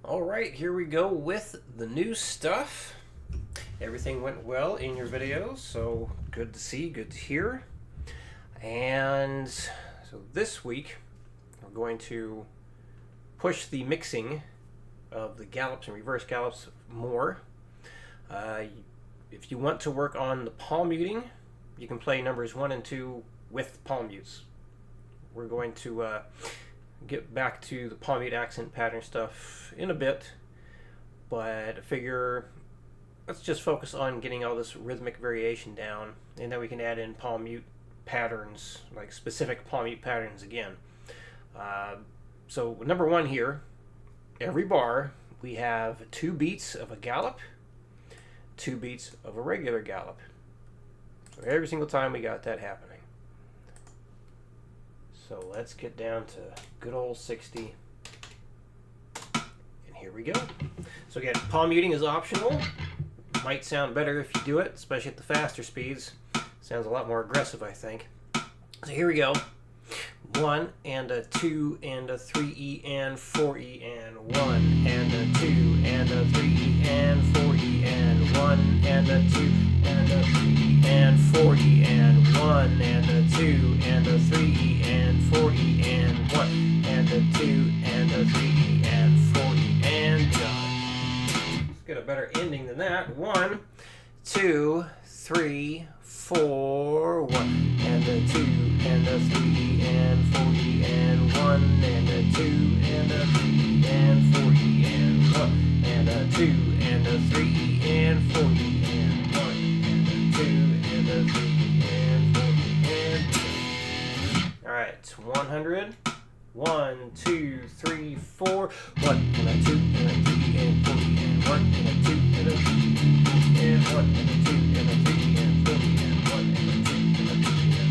All right, here we go with the new stuff. Everything went well in your videos, so good to see, good to hear. And so this week, we're going to push the mixing of the gallops and reverse gallops more. If you want to work on the palm muting, you can play numbers 1 and 2 with palm mutes. We're going to get back to the palm mute accent pattern stuff in a bit, but I figure let's just focus on getting all this rhythmic variation down, and then we can add in palm mute patterns, like specific palm mute patterns again. So number 1 here, every bar we have 2 beats of a gallop, 2 beats of a regular gallop. So every single time we got that happening. So let's get down to good old 60. And here we go. So again, palm muting is optional. Might sound better if you do it, especially at the faster speeds. Sounds a lot more aggressive, I think. So here we go. 1 and a 2 and a 3E and 4E and 1 and a 2 and a 3E and 4E and 1 and a 2 and a 3E and 4E and 1 and a 2 and a 3E and 4E and 1 and a 2 and a 3E and 4E and done. Let's get a better ending than that. 1, 2, 3, 4, 1 and a 2 and a 3 and 4E and 1 and a 2 and a 3 and 4E and 1 and a 2 and a 3 and 4E and 1 and a 2 and a 3 and 4E and 2. All right, 100. 1, 2, 3, 4. 1 and a 2 and a 3 and 4E and 1 and a 2 and a 3 and 1 and a 2 and a 3 and 4E and 1 and a 2 and a 3 and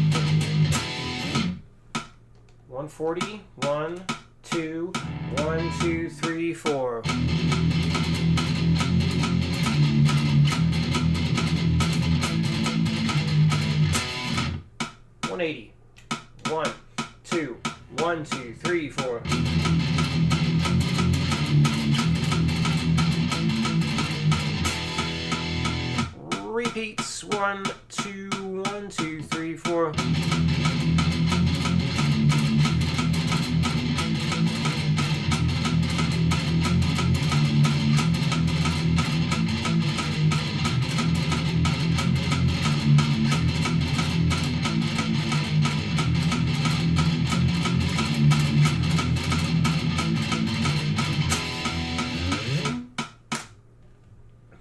140. 1, 2, 1, 2, 3, 4. 180. 1, 2, 1, 2, 3, 4. Repeats. 1, 2, 1, 2, 3, 4.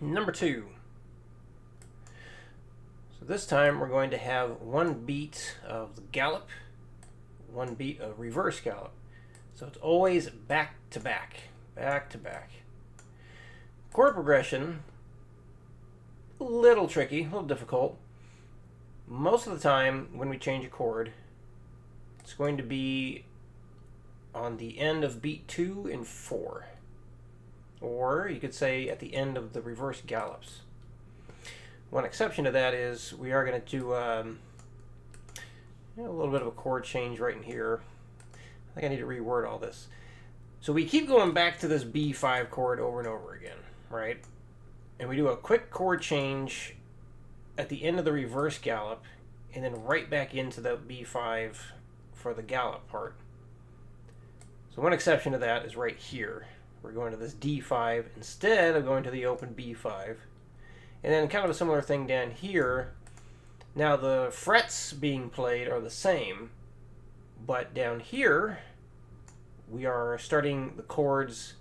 Number 2. So this time we're going to have 1 beat of the gallop, 1 beat of reverse gallop. So it's always back to back, back to back. Chord progression, a little tricky, a little difficult. Most of the time when we change a chord, it's going to be on the end of beat 2 and 4. Or you could say at the end of the reverse gallops. One exception to that is we are going to do a little bit of a chord change right in here. I think I need to reword all this. So we keep going back to this B5 chord over and over again, right? And we do a quick chord change at the end of the reverse gallop and then right back into the B5 for the gallop part. So one exception to that is right here. We're going to this D5 instead of going to the open B5. And then kind of a similar thing down here. Now the frets being played are the same, but down here we are starting the chords,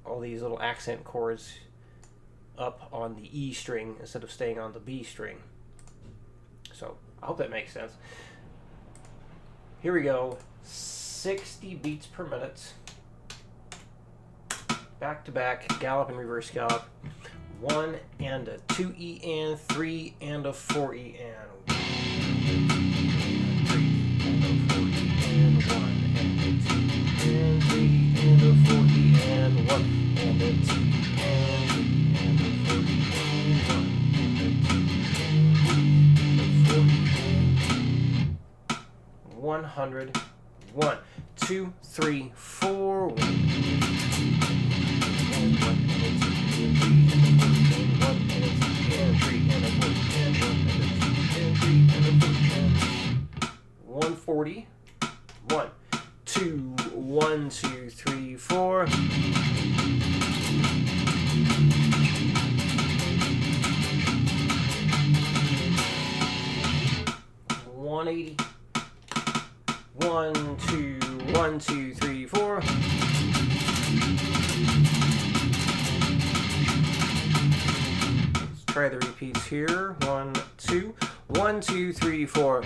all these little accent chords, up on the E string instead of staying on the B string. So I hope that makes sense. Here we go, 60 beats per minute. Back to back, gallop and reverse gallop. 1 and a 2E and 3 and a 4E and 1 and a 4E and 1 and a 2 and 3 and a 4E and 1 and a 2 and 3 and a 4E and 1 and a 2 and 4E and 100. 1, 2, 3, 4, 1. 3, 4. 180. 1, 2, 1, 2, 3, 4. Let's try the repeats here. 1, 2, 1, 2, 3, 4.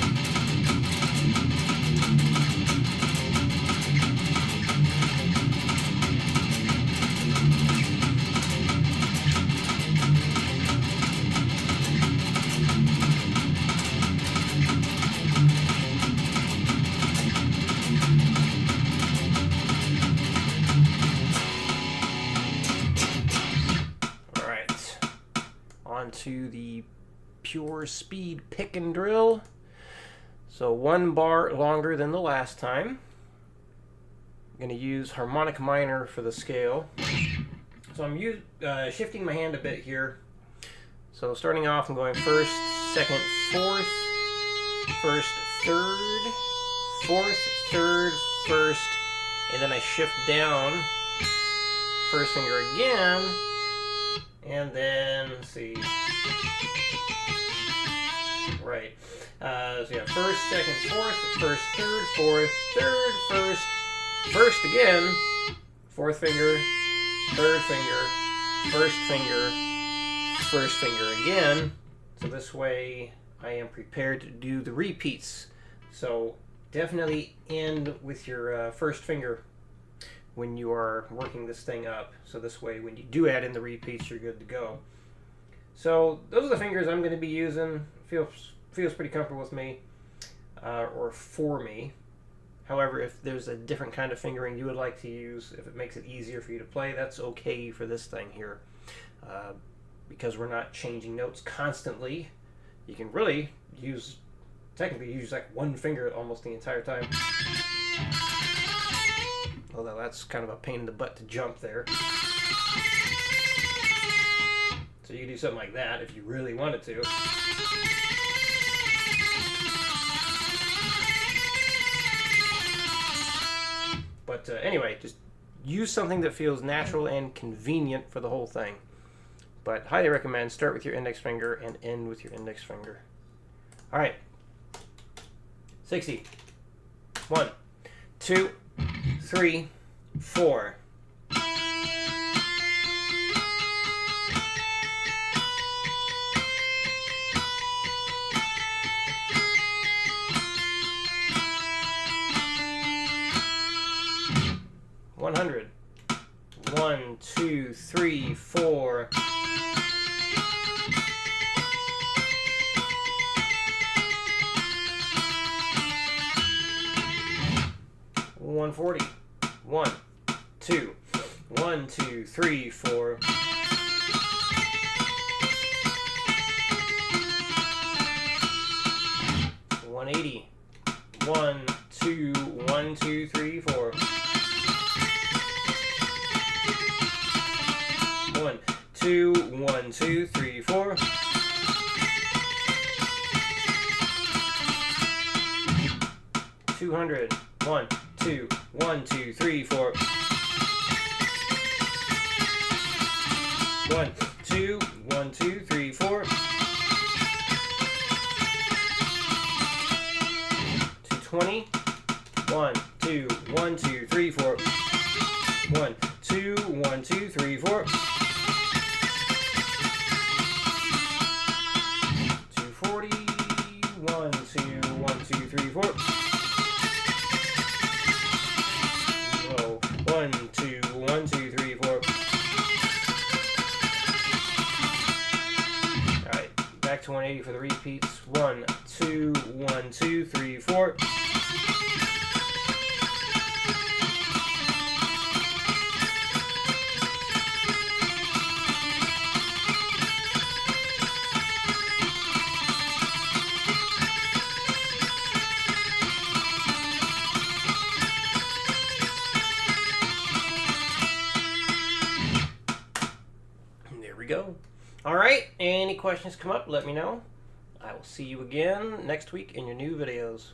To the pure speed pick and drill. So 1 bar longer than the last time. I'm going to use harmonic minor for the scale. So I'm shifting my hand a bit here. So starting off, I'm going first, second, fourth, first, third, fourth, third, first, and then I shift down, first finger again, and then, let's see, right, so yeah, first, second, fourth, first, third, fourth, third, first, first again, fourth finger, third finger, first finger, first finger again. So this way I am prepared to do the repeats. So definitely end with your first finger when you are working this thing up. So this way when you do add in the repeats, you're good to go. So those are the fingers I'm going to be using. Feels pretty comfortable with me, or for me. However, if there's a different kind of fingering you would like to use, if it makes it easier for you to play, that's okay for this thing here. Because we're not changing notes constantly, you can really technically use like one finger almost the entire time. Although that's kind of a pain in the butt to jump there. So you can do something like that if you really wanted to. But anyway, just use something that feels natural and convenient for the whole thing. But highly recommend start with your index finger and end with your index finger. All right. 60. 1, 2, 3, 4. $100. 1, 2, 3, 4. 140. 1, 2, 1, 2, 3, 4. 180. 1, 2, 1, 2, 3, 4. 1, 2, 1, 2, 3, 4. 200. 1, 2, 1, 2, 3, 4. 1, 2, 1, 2, 3, 4. 220. 1, 2, 1, 2, 3, 4. 1, 2, 1, 2, 3, 4. 240. 1, 2, 1, 2, 3, 4. 1, 2, 1, 2, 3, 4. Alright, back to 180 for the repeats. 1, 2, 1, 2, 3, 4. Go. All right, any questions come up, let me know. I will see you again next week in your new videos.